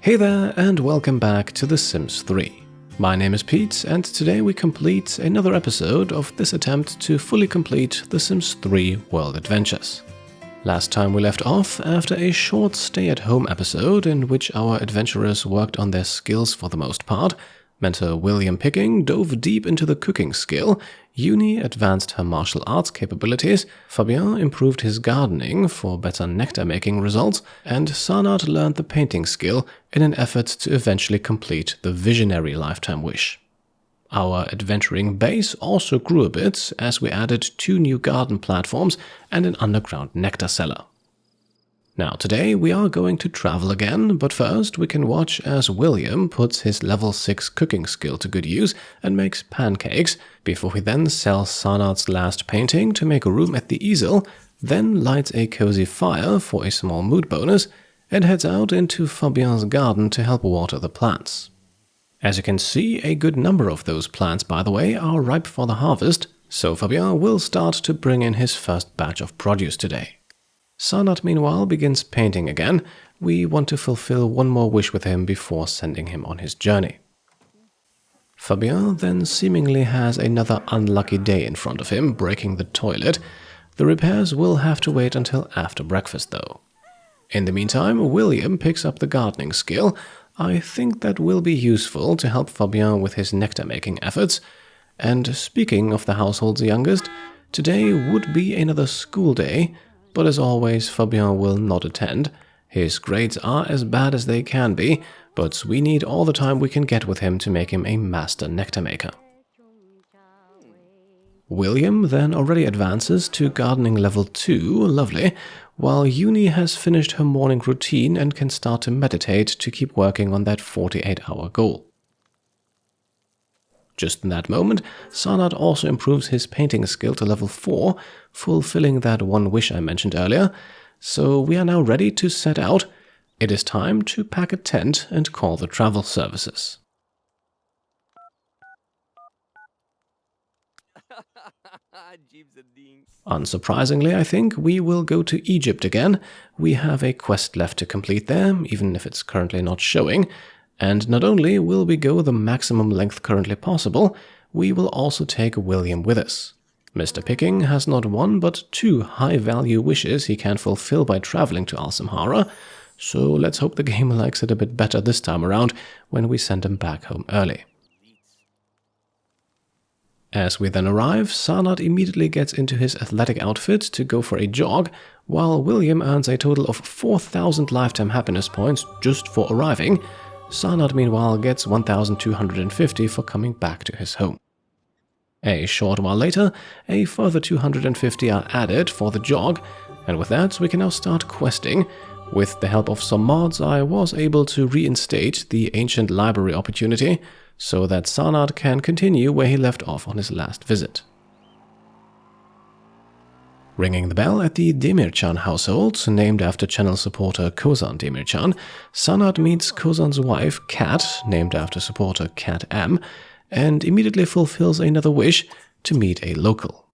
Hey there and welcome back to The Sims 3. My name is Pete and today we complete another episode of this attempt to fully complete The Sims 3 World Adventures. Last time we left off after a short stay-at-home episode in which our adventurers worked on their skills for the most part. Mentor William Picking dove deep into the cooking skill, Uni advanced her martial arts capabilities, Fabien improved his gardening for better nectar-making results, and Sanat learned the painting skill in an effort to eventually complete the visionary lifetime wish. Our adventuring base also grew a bit as we added 2 new garden platforms and an underground nectar cellar. Now today we are going to travel again, but first we can watch as William puts his level 6 cooking skill to good use and makes pancakes, before he then sells Sanat's last painting to make room at the easel, then lights a cozy fire for a small mood bonus, and heads out into Fabien's garden to help water the plants. As you can see, a good number of those plants, by the way, are ripe for the harvest, so Fabien will start to bring in his first batch of produce today. Sanat, meanwhile, begins painting again. We want to fulfill one more wish with him before sending him on his journey. Fabien then seemingly has another unlucky day in front of him, breaking the toilet. The repairs will have to wait until after breakfast, though. In the meantime, William picks up the gardening skill. I think that will be useful to help Fabien with his nectar-making efforts. And speaking of the household's youngest, today would be another school day, but as always, Fabien will not attend. His grades are as bad as they can be, but we need all the time we can get with him to make him a master nectar maker. William then already advances to gardening level 2, lovely, while Uni has finished her morning routine and can start to meditate to keep working on that 48-hour goal. Just in that moment, Sanat also improves his painting skill to level 4, fulfilling that one wish I mentioned earlier, so we are now ready to set out. It is time to pack a tent and call the travel services. Unsurprisingly, I think, we will go to Egypt again. We have a quest left to complete there, even if it's currently not showing. And not only will we go the maximum length currently possible, we will also take William with us. Mr. Picking has not 1 but 2 high-value wishes he can fulfill by traveling to Simhara, so let's hope the game likes it a bit better this time around when we send him back home early. As we then arrive, Sanat immediately gets into his athletic outfit to go for a jog, while William earns a total of 4,000 lifetime happiness points just for arriving. Sanat, meanwhile, gets 1,250 for coming back to his home. A short while later, a further 250 are added for the jog, and with that we can now start questing. With the help of some mods, I was able to reinstate the ancient library opportunity, so that Sanat can continue where he left off on his last visit. Ringing the bell at the Demircan household, named after channel supporter Kozan Demircan, Sanat meets Kozan's wife, Kat, named after supporter Kat M, and immediately fulfills another wish to meet a local.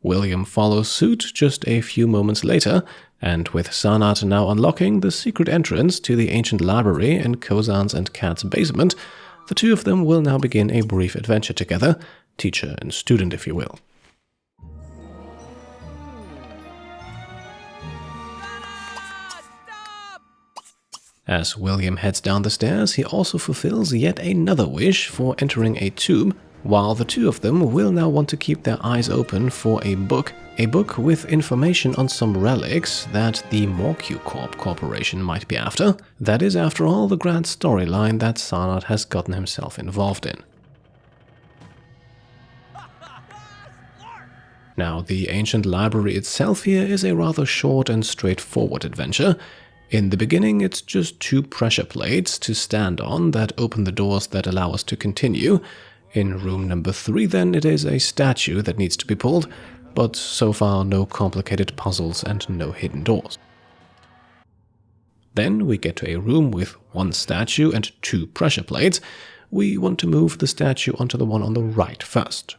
William follows suit just a few moments later, and with Sanat now unlocking the secret entrance to the ancient library in Kozan's and Kat's basement, the two of them will now begin a brief adventure together, teacher and student if you will. As William heads down the stairs, he also fulfills yet another wish for entering a tomb, while the two of them will now want to keep their eyes open for a book with information on some relics that the MorcuCorp corporation might be after. That is, after all, the grand storyline that Sanat has gotten himself involved in. Now, the ancient library itself here is a rather short and straightforward adventure. In the beginning, it's just 2 pressure plates to stand on that open the doors that allow us to continue. In room number 3, then, it is a statue that needs to be pulled, but so far no complicated puzzles and no hidden doors. Then we get to a room with 1 statue and 2 pressure plates. We want to move the statue onto the one on the right first.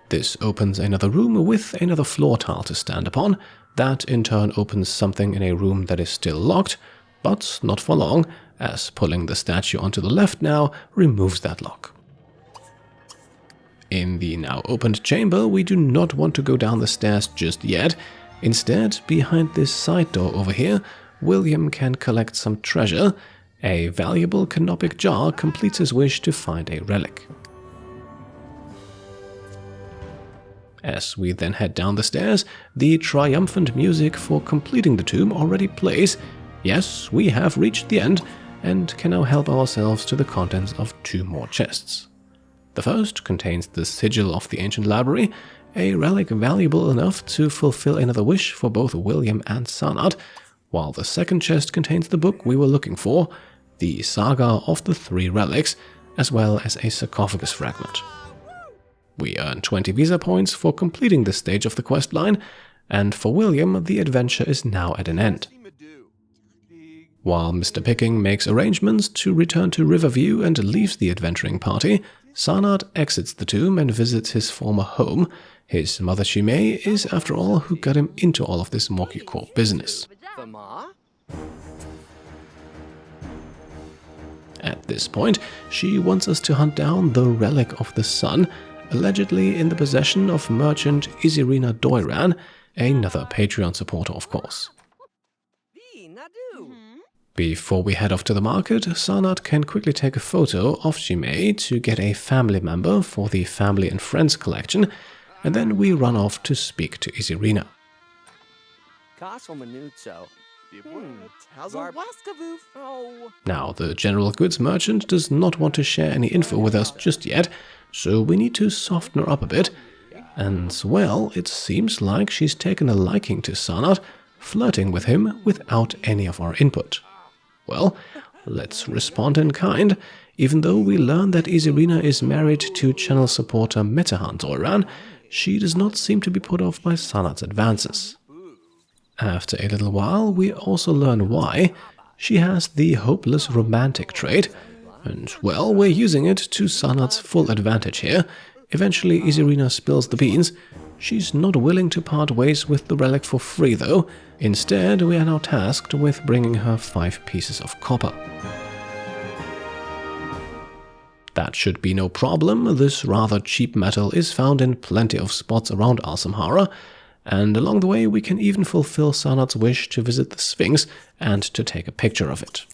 This opens another room with another floor tile to stand upon. That in turn opens something in a room that is still locked, but not for long, as pulling the statue onto the left now removes that lock. In the now opened chamber, we do not want to go down the stairs just yet. Instead, behind this side door over here, William can collect some treasure. A valuable canopic jar completes his wish to find a relic. As we then head down the stairs, the triumphant music for completing the tomb already plays. Yes, we have reached the end, and can now help ourselves to the contents of 2 more chests. The first contains the sigil of the ancient library, a relic valuable enough to fulfill another wish for both William and Sanat, while the second chest contains the book we were looking for, the Saga of the 3 Relics, as well as a sarcophagus fragment. We earn 20 visa points for completing this stage of the questline, and for William, the adventure is now at an end. While Mr. Picking makes arrangements to return to Riverview and leaves the adventuring party, Sanat exits the tomb and visits his former home. His mother Shimei is, after all, who got him into all of this MorcuCorp business. At this point, she wants us to hunt down the Relic of the Sun, allegedly in the possession of merchant Izirina Doiran, another Patreon supporter of course. Before we head off to the market, Sanat can quickly take a photo of Shimei to get a family member for the Family and Friends collection, and then we run off to speak to Izirina. Now, the general goods merchant does not want to share any info with us just yet, so we need to soften her up a bit. And, well, it seems like she's taken a liking to Sanat, flirting with him without any of our input. Well, let's respond in kind. Even though we learn that Izirina is married to channel supporter Metahan Doiran, she does not seem to be put off by Sanat's advances. After a little while, we also learn why. She has the hopeless romantic trait, and, well, we're using it to Sanat's full advantage here. Eventually, Izirina spills the beans. She's not willing to part ways with the relic for free, though. Instead, we are now tasked with bringing her 5 pieces of copper. That should be no problem. This rather cheap metal is found in plenty of spots around Simhara, and along the way we can even fulfill Sanat's wish to visit the Sphinx and to take a picture of it.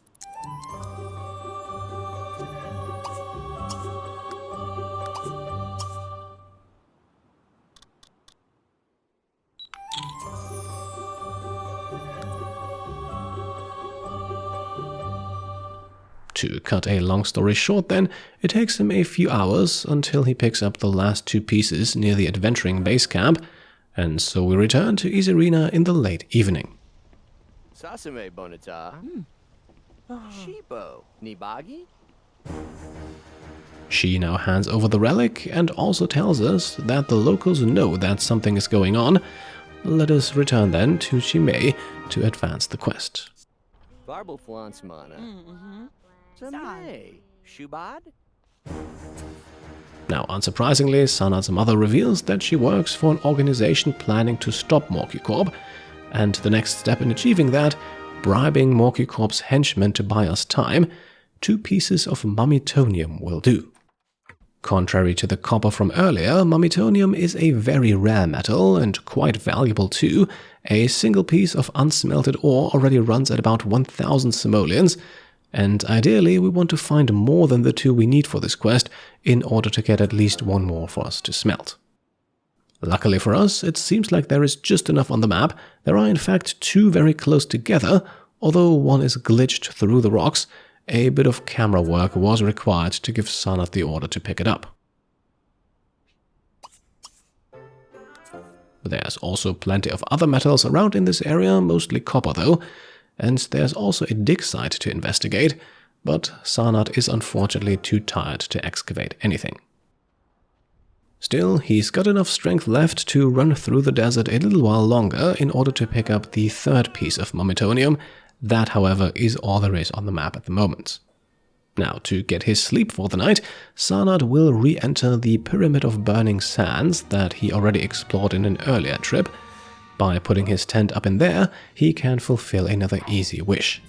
To cut a long story short then, it takes him a few hours until he picks up the last 2 pieces near the adventuring base camp, and so we return to Izirina in the late evening. Sasame bonita. Shibo nibagi. She now hands over the relic and also tells us that the locals know that something is going on. Let us return then to Shimei to advance the quest. Barble flans mana. Shubad? Now, unsurprisingly, Sanat's mother reveals that she works for an organization planning to stop MorcuCorp, and the next step in achieving that, bribing MorcuCorp's henchmen to buy us time, 2 pieces of mummitonium will do. Contrary to the copper from earlier, mummitonium is a very rare metal and quite valuable too. A single piece of unsmelted ore already runs at about 1,000 simoleons, and ideally we want to find more than the 2 we need for this quest in order to get at least 1 more for us to smelt. Luckily for us, it seems like there is just enough on the map. There are in fact 2 very close together, although one is glitched through the rocks. A bit of camera work was required to give Sanat the order to pick it up. There's also plenty of other metals around in this area, mostly copper though, and there's also a dig site to investigate, but Sanat is unfortunately too tired to excavate anything. Still, he's got enough strength left to run through the desert a little while longer in order to pick up the 3rd piece of mummitonium. That, however, is all there is on the map at the moment. Now, to get his sleep for the night, Sanat will re-enter the Pyramid of Burning Sands that he already explored in an earlier trip. By putting his tent up in there, he can fulfill another easy wish.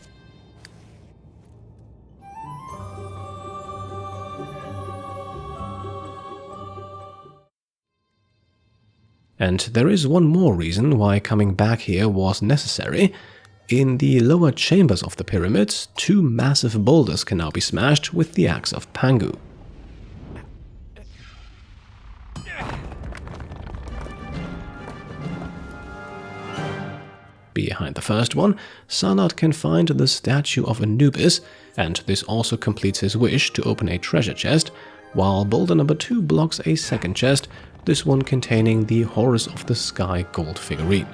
And there is one more reason why coming back here was necessary. In the lower chambers of the pyramid, 2 massive boulders can now be smashed with the axe of Pangu. Behind the first one, Sanat can find the statue of Anubis, and this also completes his wish to open a treasure chest, while boulder number 2 blocks a second chest, this one containing the Horus of the Sky gold figurine.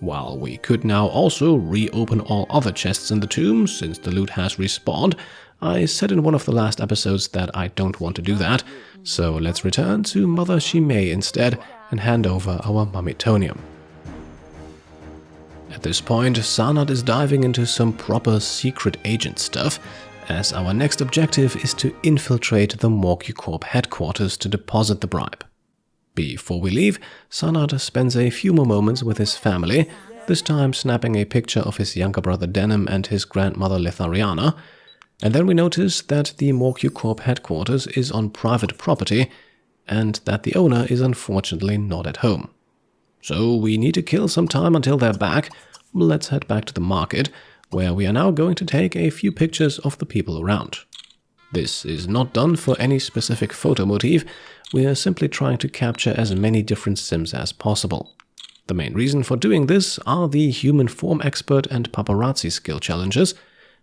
While we could now also reopen all other chests in the tomb, since the loot has respawned, I said in one of the last episodes that I don't want to do that, so let's return to Mother Shimei instead and hand over our Mummitonium. At this point, Sanat is diving into some proper secret agent stuff, as our next objective is to infiltrate the MorcuCorp headquarters to deposit the bribe. Before we leave, Sanat spends a few more moments with his family, this time snapping a picture of his younger brother Denim and his grandmother Lithariana, and then we notice that the MorcuCorp headquarters is on private property and that the owner is unfortunately not at home. So we need to kill some time until they're back. Let's head back to the market, where we are now going to take a few pictures of the people around. This is not done for any specific photo motif, we are simply trying to capture as many different Sims as possible. The main reason for doing this are the human form expert and paparazzi skill challenges.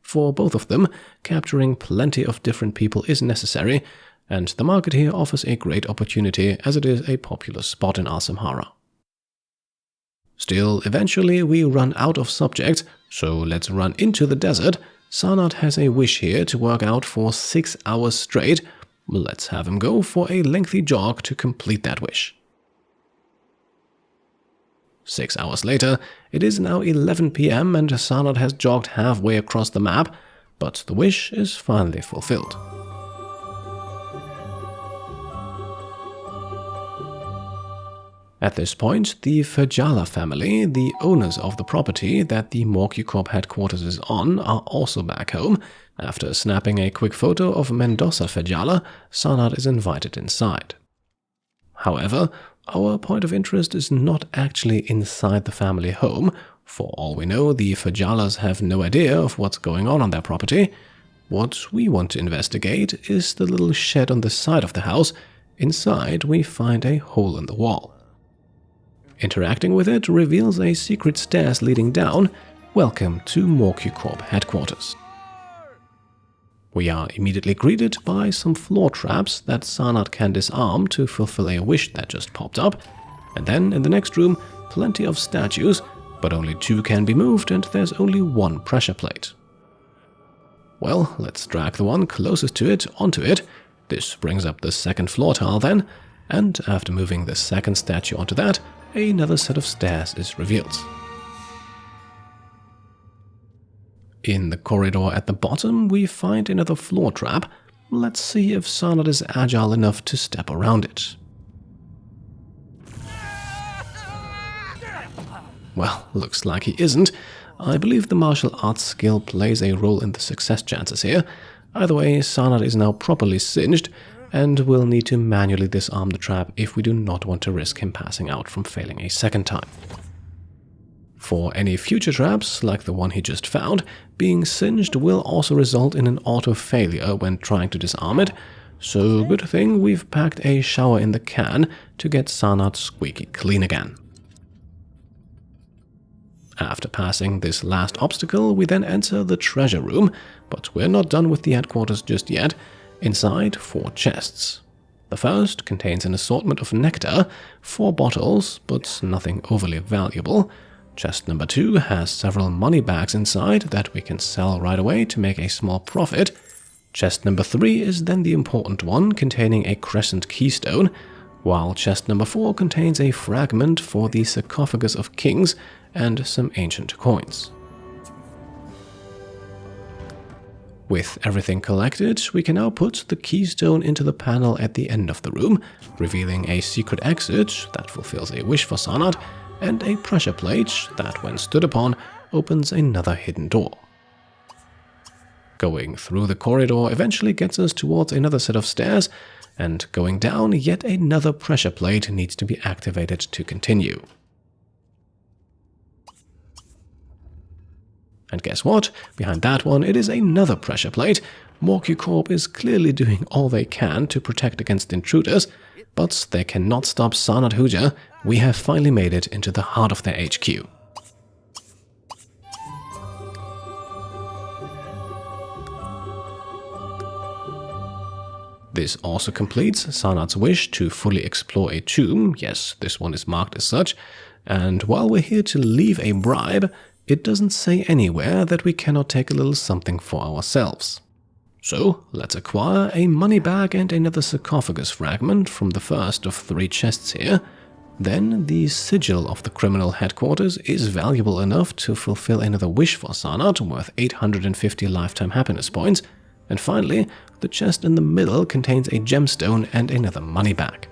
For both of them, capturing plenty of different people is necessary, and the market here offers a great opportunity as it is a popular spot in Simhara. Still, eventually we run out of subjects, so let's run into the desert. Sanat has a wish here to work out for 6 hours straight. Let's have him go for a lengthy jog to complete that wish. 6 hours later, it is now 11 PM and Sanat has jogged halfway across the map, but the wish is finally fulfilled. At this point, the Ferjala family, the owners of the property that the MorcuCorp headquarters is on, are also back home. After snapping a quick photo of Mendoza Ferjala, Sanat is invited inside. However, our point of interest is not actually inside the family home. For all we know, the Ferjalas have no idea of what's going on their property. What we want to investigate is the little shed on the side of the house. Inside, we find a hole in the wall. Interacting with it reveals a secret stairs leading down. Welcome to MorcuCorp headquarters. We are immediately greeted by some floor traps that Sanat can disarm to fulfill a wish that just popped up. And then in the next room, plenty of statues, but only 2 can be moved and there's only 1 pressure plate. Well, let's drag the one closest to it onto it. This brings up the second floor tile then, and after moving the second statue onto that, another set of stairs is revealed. In the corridor at the bottom, we find another floor trap. Let's see if Sanat is agile enough to step around it. Well, looks like he isn't. I believe the martial arts skill plays a role in the success chances here. Either way, Sanat is now properly singed, and we'll need to manually disarm the trap if we do not want to risk him passing out from failing a second time. For any future traps, like the one he just found, being singed will also result in an auto-failure when trying to disarm it, so good thing we've packed a shower in the can to get Sanat squeaky clean again. After passing this last obstacle, we then enter the treasure room, but we're not done with the headquarters just yet. Inside, 4 chests. The first contains an assortment of nectar, 4 bottles, but nothing overly valuable. Chest number 2 has several money bags inside that we can sell right away to make a small profit. Chest number 3 is then the important one, containing a crescent keystone. while chest number 4 contains a fragment for the sarcophagus of kings and some ancient coins. With everything collected, we can now put the keystone into the panel at the end of the room, revealing a secret exit that fulfills a wish for Sanat, and a pressure plate that, when stood upon, opens another hidden door. Going through the corridor eventually gets us towards another set of stairs, and going down, yet another pressure plate needs to be activated to continue. And guess what? Behind that one, it is another pressure plate. MorcuCorp is clearly doing all they can to protect against intruders, but they cannot stop Sanat Huja. We have finally made it into the heart of their HQ. This also completes Sanat's wish to fully explore a tomb. Yes, this one is marked as such. And while we're here to leave a bribe, it doesn't say anywhere that we cannot take a little something for ourselves. So let's acquire a money bag and another sarcophagus fragment from the first of 3 chests here. Then the sigil of the criminal headquarters is valuable enough to fulfill another wish for Sanat worth 850 lifetime happiness points. And finally, the chest in the middle contains a gemstone and another money bag.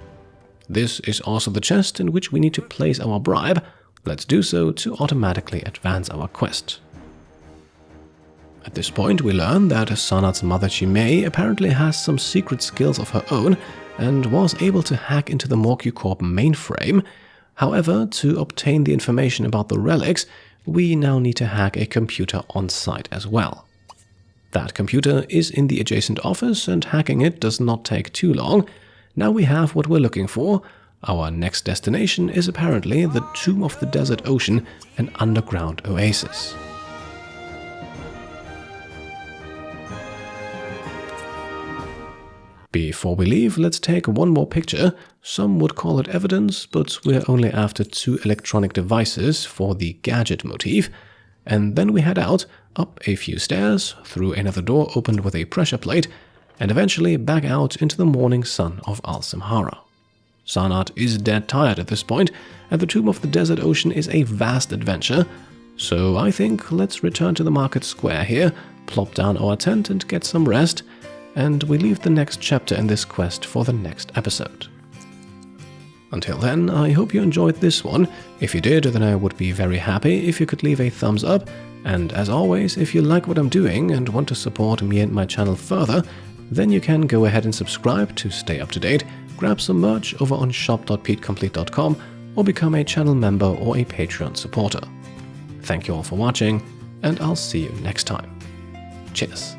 This is also the chest in which we need to place our bribe. Let's do so to automatically advance our quest. At this point we learn that Sanat's mother Chimay apparently has some secret skills of her own and was able to hack into the MorcuCorp mainframe. However, to obtain the information about the relics, we now need to hack a computer on site as well. That computer is in the adjacent office, and hacking it does not take too long. Now we have what we're looking for. Our next destination is apparently the Tomb of the Desert Ocean, an underground oasis. Before we leave, let's take one more picture. Some would call it evidence, but we're only after 2 electronic devices for the gadget motif. And then we head out, up a few stairs, through another door opened with a pressure plate, and eventually back out into the morning sun of Simhara. Sanat is dead tired at this point, and the Tomb of the Desert Ocean is a vast adventure, so I think let's return to the market square here, plop down our tent and get some rest, and we leave the next chapter in this quest for the next episode. Until then, I hope you enjoyed this one. If you did, then I would be very happy if you could leave a thumbs up. And as always, if you like what I'm doing and want to support me and my channel further, then you can go ahead and subscribe to stay up to date, grab some merch over on shop.petecomplete.com, or become a channel member or a Patreon supporter. Thank you all for watching, and I'll see you next time. Cheers.